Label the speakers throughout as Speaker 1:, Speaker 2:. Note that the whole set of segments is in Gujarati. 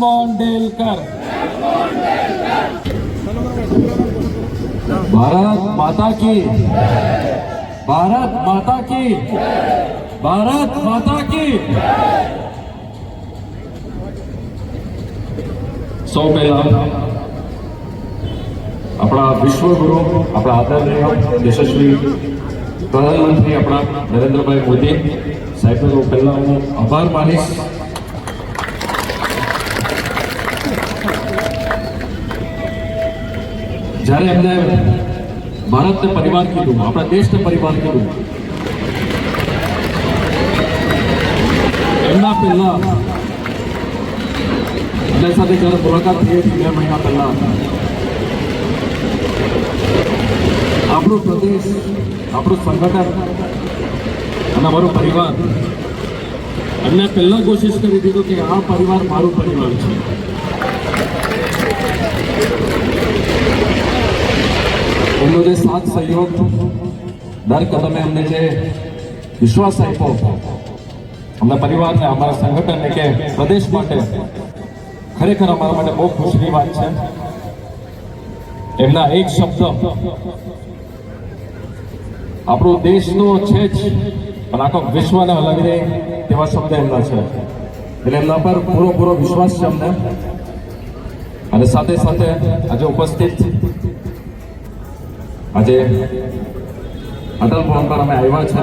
Speaker 1: મોંડેલકર. ભારત માતા કી, ભારત માતા કી, ભારત માતા કી. સૌ પહેલા આપણા વિશ્વગુરુ, આપણા આદરણીય યશસ્વી પ્રધાનમંત્રી આપણા નરેન્દ્રભાઈ મોદી સાહેબનો પહેલા હું આભાર માનીશ. જ્યારે એમને ભારતને પરિવાર કીધું, આપણા દેશને પરિવાર કીધું, એમના પહેલા એમની સાથે જ્યારે મુલાકાત થઈ હતી 2 મહિના પહેલા, આપણો પ્રદેશ, આપણું સંગઠન અને અમારો પરિવાર એમને પહેલા કોશિશ કરી દીધું કે આ પરિવાર મારું પરિવાર છે. એમનો જે સાથ સહયોગ, દર કદમે અમને જે વિશ્વાસ આપ્યો અમના પરિવારને, અમારા સંગઠનને કે પ્રદેશ માટે, ખરેખર અમારા માટે બહુ ખુશીની વાત છે. એમના એક શબ્દ આપણો દેશનો છે જ, પણ આખો વિશ્વને હલાવી દે તેવા શબ્દ એમના છે. એટલે એમના પર પૂરો વિશ્વાસ છે અમને. અને સાથે સાથે આજે ઉપસ્થિત, આજે અટલ ભવન પર અમે આવ્યા છે,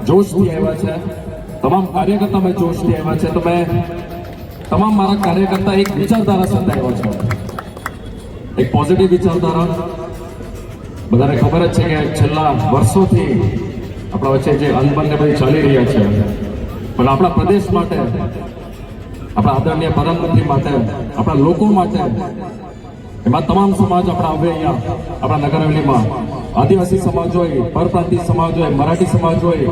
Speaker 1: જોશથી આવ્યા છે. તમામ કાર્યકર્તા અમે જોશથી આવ્યા છે. તો મેં તમામ મારા કાર્યકર્તા એક વિચારધારા સાથે આવ્યા છે, એક પોઝિટિવ વિચારધારા. બધાને ખબર જ છે કે છેલ્લા વર્ષોથી આપણા વચ્ચે જે અનબનને બધી ચાલી રહ્યા છે, પણ આપણા પ્રદેશ માટે, આપણા આદરણીય પ્રધાનમંત્રી માટે, આપણા લોકો માટે, એમાં તમામ સમાજ આપણા આવે અહીંયા આપણા નગર હવેલીમાં, આદિવાસી સમાજ હોય, પરપ્રાંતીય સમાજ હોય, મરાઠી સમાજ હોય,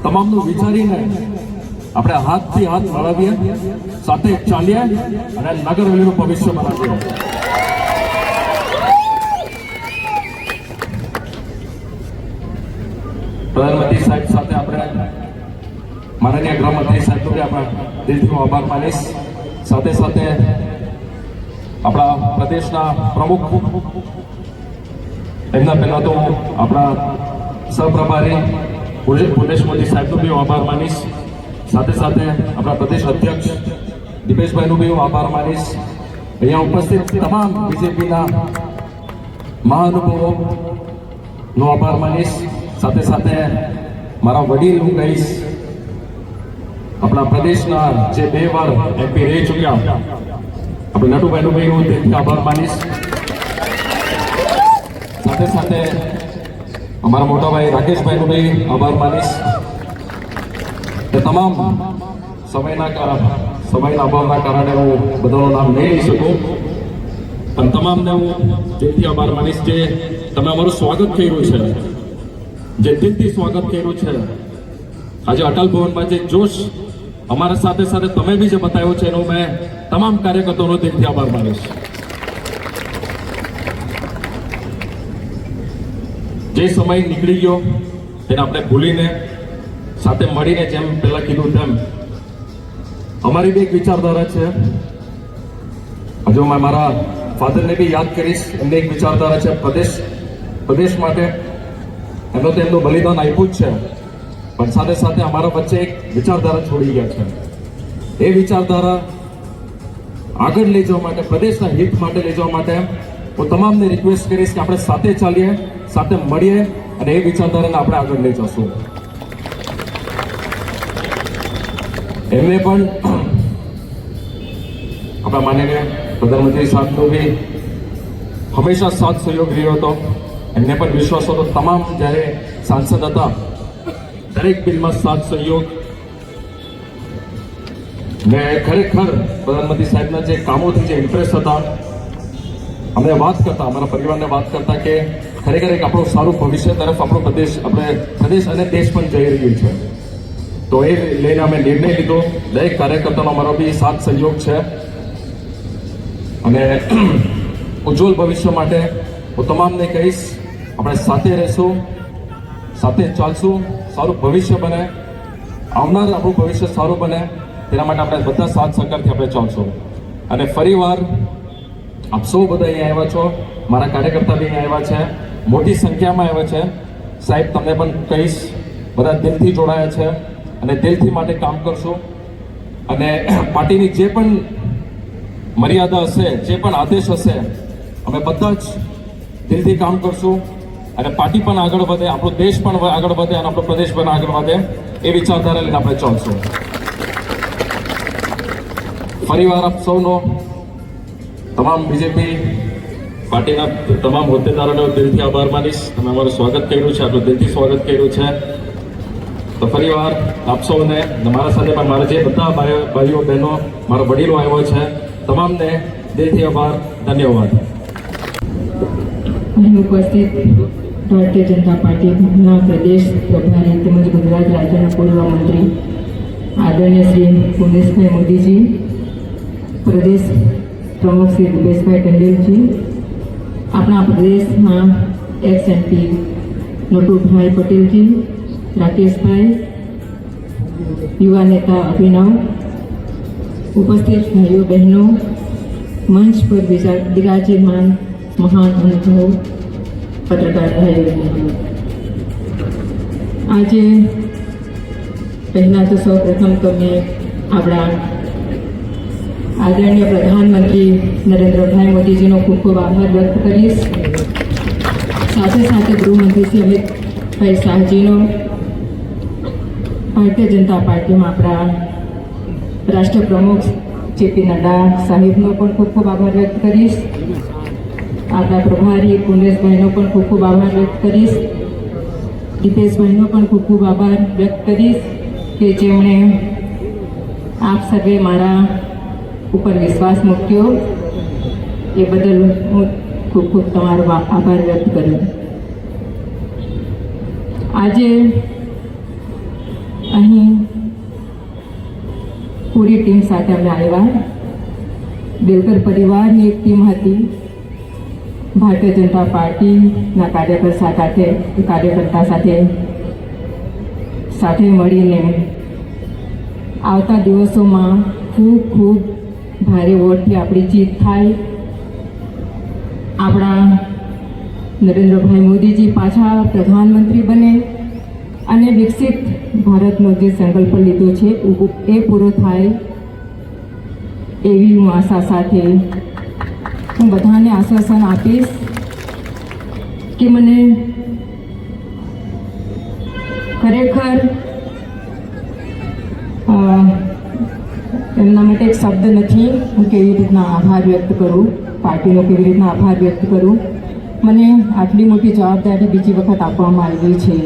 Speaker 1: તમામનું વિચારીને આપણે હાથથી હાથ મળાવીએ, સાથે ચાલીએ અને નગર હવેલીનું ભવિષ્ય બનાવીએ. પ્રધાનમંત્રી સાહેબ સાથે આપણે, માનનીય ગૃહમંત્રી સાહેબનો બી આપણે દિલથી હું આભાર માનીશ. સાથે સાથે આપણા પ્રદેશના પ્રમુખ, એમના પહેલા તો આપણા સહપ્રભારી ભુવનેશ મોદી સાહેબનો બી હું આભાર માનીશ. સાથે સાથે આપણા પ્રદેશ અધ્યક્ષ દિપેશભાઈનો બી હું આભાર માનીશ. અહીંયા ઉપસ્થિત તમામ બીજેપીના મહાનુભાવોનો આભાર માનીશ. સાથે સાથે મારા વડીલ હું કહીશ, આપણા પ્રદેશના જે 2 વાર MP રહી ચૂક્યા આપણે નટુભાઈનું બી હું દિલથી આભાર માનીશ. સાથે સાથે અમારા મોટાભાઈ રાકેશભાઈનું બી આભાર માનીશ. તે તમામ સમયના અભાવના કારણે હું બધાનું નામ નહીં લઈ શકું, પણ તમામને હું દિલથી આભાર માનીશ જે તમે અમારું સ્વાગત કર્યું છે, જે દિલથી સ્વાગત કર્યું છે. આજે અટલ ભવનમાં જે જોશ અમારા સાથે સાથે તમે બી જે બતાવ્યો છે, એનો મેં તમામ કાર્યકર્તાઓનો દિલથી આભાર માનીશ. જે સમય નીકળી ગયો તેને આપણે ભૂલીને સાથે મળીને, જેમ પહેલા કીધું તેમ, અમારી બી એક વિચારધારા છે. હજુ મેં મારા ફાધરને બી યાદ કરીશ. એમની એક વિચારધારા છે પ્રદેશ માટે. એમનો તો એમનું બલિદાન આપ્યું જ છે, પણ સાથે સાથે અમારા વચ્ચે એક વિચારધારા છોડી ગયા છે. એ વિચારધારા આગળ લઈ જવા માટે, પ્રદેશના હિત માટે લઈ જવા માટે હું તમામને રિક્વેસ્ટ કરીશ કે આપણે સાથે ચાલીએ, સાથે મળીએ અને એ વિચારધારાને આપણે આગળ લઈ જશું. એમને પણ આપણા માનનીય પ્રધાનમંત્રી સાહેબનો બી હંમેશા સાથ સહયોગ રહ્યો હતો. એમને પણ વિશ્વાસ હતો, તમામ જ્યારે સાંસદ હતા દરેક બિલમાં સાથ સહયોગ. ને ખરેખર પ્રધાનમંત્રી સાહેબના જે કામોથી જે ઇમ્પ્રેસ હતા, અમને વાત કરતા, અમારા પરિવારને વાત કરતા કે ખરેખર એક આપણું સારું ભવિષ્ય તરફ આપણો પ્રદેશ અને દેશ પણ જઈ રહ્યું છે. તો એ લઈને અમે નિર્ણય લીધો. દરેક કાર્યકર્તાનો અમારો બી સાથ સહયોગ છે અને ઉજ્જવળ ભવિષ્ય માટે હું તમામને કહીશ, આપણે સાથે રહીશું, સાથે ચાલશું, સારું ભવિષ્ય બને, આવનાર આપણું ભવિષ્ય સારું બને, તેના માટે આપણે બધા સાથ સહકારથી આપણે ચાલશું. અને ફરીવાર આપ સૌ બધા અહીંયા આવ્યા છો, મારા કાર્યકર્તા બી અહીંયા આવ્યા છે, મોટી સંખ્યામાં આવ્યા છે. સાહેબ તમને પણ કહીશ, બધા દિલથી જોડાયા છે અને દિલથી માટે કામ કરશું. અને પાર્ટીની જે પણ મર્યાદા હશે, જે પણ આદેશ હશે, અમે બધા જ દિલથી કામ કરશું અને પાર્ટી પણ આગળ વધે, આપણો દેશ પણ આગળ વધે અને આપણો પ્રદેશ પણ આગળ વધે એ વિચારધારા લઈને આપણે ચાલશું. ફરીવાર આપ સૌનો, તમામ બીજેપી પાર્ટીના તમામ હોદ્દેદારોનો દિલથી આભાર માનીશ. તમે અમારું સ્વાગત કર્યું છે, આપણું દિલથી સ્વાગત કર્યું છે. તો ફરીવાર આપ સૌને, મારા સાથે પણ મારા જે બધા ભાઈઓ બહેનો, મારા વડીલો આવ્યો છે, તમામને દિલથી આભાર, ધન્યવાદ.
Speaker 2: ઉપસ્થિત ભારતીય જનતા પાર્ટીના પ્રદેશ પ્રભારી તેમજ ગુજરાત રાજ્યના પૂર્વ મંત્રી આદરણીય શ્રી પુનેશભાઈ મોદીજી, પ્રદેશ પ્રમુખ શ્રી દિપેશભાઈ ટંડેલજી, આપણા પ્રદેશમાં એક્સ એમપી નટુભાઈ પટેલજી, રાકેશભાઈ, યુવા નેતા અભિનવ, ઉપસ્થિત ભાઈઓ બહેનો, મંચ પર બિરાજમાન મહાન અનુભવ પત્રકાર ભાઈઓ બહેનો, આજે પહેલાં તો સૌ પ્રથમ તો મેં આપણા આદરણીય પ્રધાનમંત્રી નરેન્દ્રભાઈ મોદીજીનો ખૂબ ખૂબ આભાર વ્યક્ત કરીશ. સાથે સાથે ગૃહમંત્રી શ્રી અમિતભાઈ શાહજીનો, ભારતીય જનતા પાર્ટીમાં આપણા રાષ્ટ્રપ્રમુખ જેપી નડ્ડા સાહેબનો પણ ખૂબ ખૂબ આભાર વ્યક્ત કરીશ. આપણા પ્રભારી પુનેશભાઈનો પણ ખૂબ ખૂબ આભાર વ્યક્ત કરીશ. દિપેશભાઈનો પણ ખૂબ ખૂબ આભાર વ્યક્ત કરીશ કે જેમણે આપ સર્વે મારા ઉપર વિશ્વાસ મૂક્યો, એ બદલ હું ખૂબ ખૂબ તમારો આભાર વ્યક્ત કરું. આજે અહીં પૂરી ટીમ સાથે અમે આવ્યા. દિલકર પરિવારની એક ટીમ હતી, ભારતીય જનતા પાર્ટીના કાર્યકર્તા સાથે મળીને આવતા દિવસોમાં ખૂબ ખૂબ ભારે વોટથી આપણી જીત થાય, આપણા નરેન્દ્રભાઈ મોદીજી પાછા પ્રધાનમંત્રી બને અને વિકસિત ભારતનો જે સંકલ્પ લીધો છે એ પૂરો થાય, એવી હું આશા સાથે હું બધાને આશ્વાસન આપીશ કે મને ખરેખર એમના માટે એક શબ્દ નથી, હું કેવી રીતના આભાર વ્યક્ત કરું, પાર્ટીનો કેવી રીતના આભાર વ્યક્ત કરું. મને આટલી મોટી જવાબદારી બીજી વખત આપવામાં આવી છે,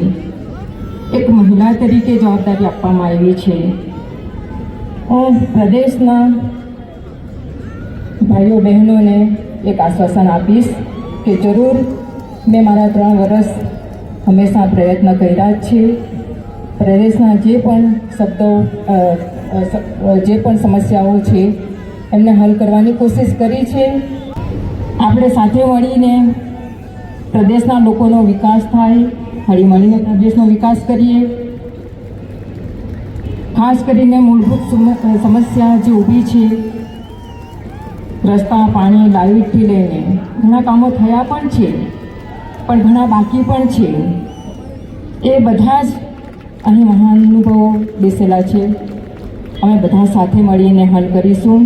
Speaker 2: એક મહિલા તરીકે જવાબદારી આપવામાં આવી છે. હું પ્રદેશના ભાઈઓ બહેનોને એક આશ્વાસન આપીશ કે જરૂર મેં મારા 3 વર્ષ હંમેશા પ્રયત્ન કર્યા જ છે. પ્રદેશના જે પણ સમસ્યાઓ છે એમને હલ કરવાની કોશિશ કરી છે. આપણે સાથે મળીને પ્રદેશના લોકોનો વિકાસ થાય, હળી મળીને પ્રદેશનો વિકાસ કરીએ. ખાસ કરીને મૂળભૂત સમસ્યા જે ઊભી છે, રસ્તા, પાણી, લાઇટથી લઈને ઘણા કામો થયા પણ છે, પણ ઘણા બાકી પણ છે. એ બધા જ અહીં મહાનુભાવો બેસેલા છે. અમે બધા સાથે મળીને હલ કરીશું.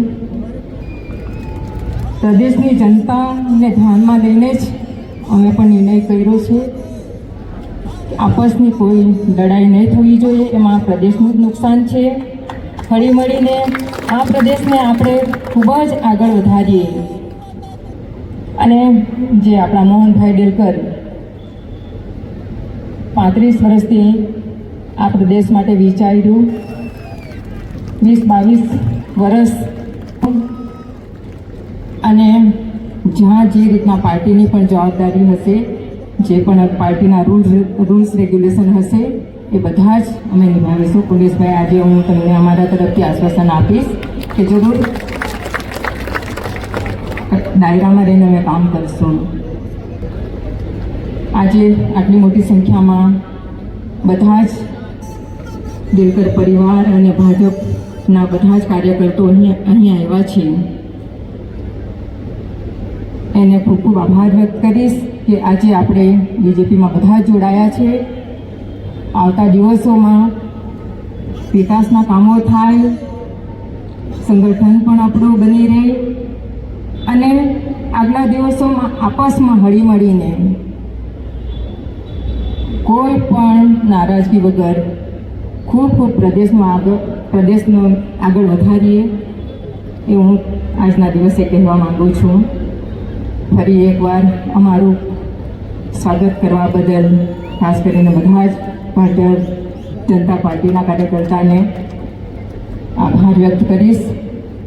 Speaker 2: પ્રદેશની જનતાને ધ્યાનમાં લઈને જ અમે પણ નિર્ણય કર્યો છે કે આપસની કોઈ લડાઈ નહીં થવી જોઈએ, એમાં પ્રદેશનું જ નુકસાન છે. હળી મળીને આ પ્રદેશને આપણે ખૂબ જ આગળ વધારીએ. અને જે આપણા મોહનભાઈ ડેલકર 35 વર્ષથી આ પ્રદેશ માટે વિચાર્યું, 20-22 વર્ષ, અને જ્યાં જે રીતના પાર્ટીની પણ જવાબદારી હશે, જે પણ પાર્ટીના રૂલ્સ રેગ્યુલેશન હશે, એ બધા જ અમે નિભાવીશું. પુલેશભાઈ, આજે હું તમને અમારા તરફથી આશ્વાસન આપીશ કે જરૂર દાયરામાં રહીને અમે કામ કરીશું. આજે આટલી મોટી સંખ્યામાં બધા જ દિલકર પરિવાર અને ભાજપના બધા જ કાર્યકર્તાઓ અહીં આવ્યા છે. એને ખૂબ ખૂબ આભાર વ્યક્ત કરીશ કે આજે આપણે બીજેપીમાં બધા જોડાયા છે. આવતા દિવસોમાં વિકાસના કામો થાય, સંગઠન પણ આપણું બની રહે અને આગલા દિવસોમાં આપસમાં હળીમળીને કોઈ પણ નારાજગી વગર ખૂબ ખૂબ પ્રદેશનો આગળ વધારીએ એ હું આજના દિવસે કહેવા માગું છું. ફરી એકવાર અમારું સ્વાગત કરવા બદલ ખાસ કરીને બધા જ ભારતીય જનતા પાર્ટીના કાર્યકર્તાને આભાર વ્યક્ત કરીશ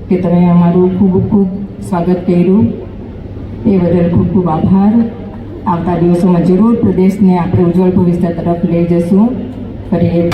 Speaker 2: કે તમે અમારું ખૂબ ખૂબ સ્વાગત કર્યું. એ બદલ ખૂબ ખૂબ આભાર. આવતા દિવસોમાં જરૂર પ્રદેશને આપણે ઉજ્જવળ ભવિષ્ય તરફ લઈ જશું. ફરી એક